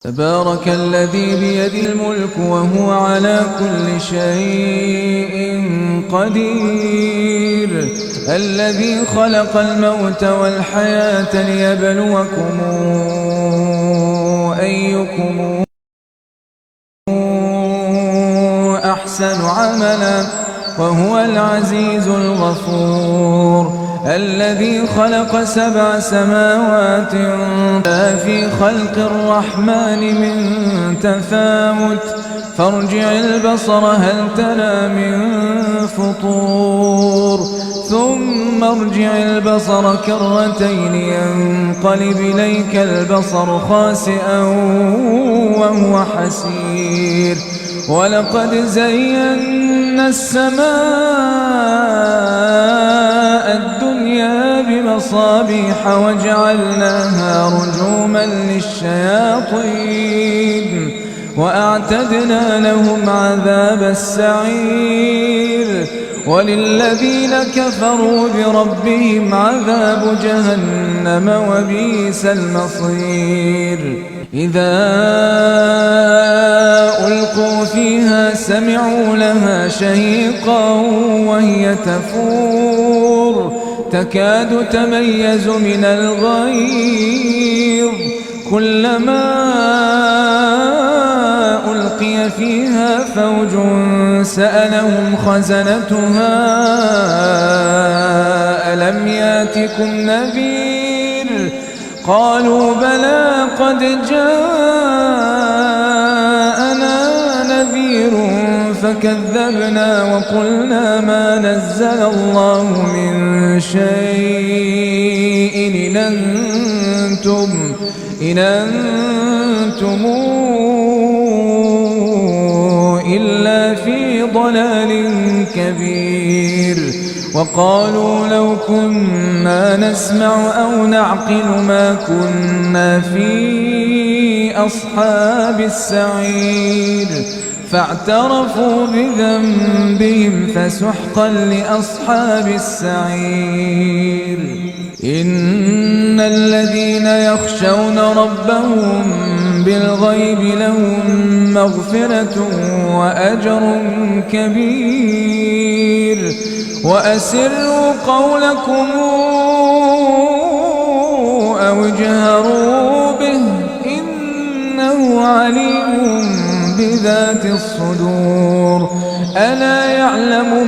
تبارك الذي بيده الملك وهو على كل شيء قدير الذي خلق الموت والحياة ليبلوكم أيكم أحسن عملا وهو العزيز الغفور الذي خلق 7 سماوات في خلق الرحمن من تفاوت فارجع البصر هل ترى من فطور ثم ارجع البصر كرتين ينقلب إليك البصر خاسئا وهو حسير ولقد زينا السماء الدنيا بمصابيح وجعلناها رجوما للشياطين وأعتدنا لهم عذاب السعير وللذين كفروا بربهم عذاب جهنم وبئس المصير إذا ألقوا فيها سمعوا لها شهيقا وهي تفور تكاد تميز من الغيظ كلما ألقي فيها فوج سألهم خزنتها ألم ياتكم نذير قالوا بلى قد جاءنا نذير فكذبنا وقلنا ما نزل الله من شيء إن أنتم إلا في ضلال كبير وقالوا لو كنا نسمع أو نعقل ما كنا في أصحاب السعير فاعترفوا بذنبهم فسحقا لأصحاب السعير إن الذين يخشون ربهم بالغيب لهم مغفرة وأجر كبير وأسروا قولكم أو اجهروا به إنه عليم بذات الصدور ألا يعلم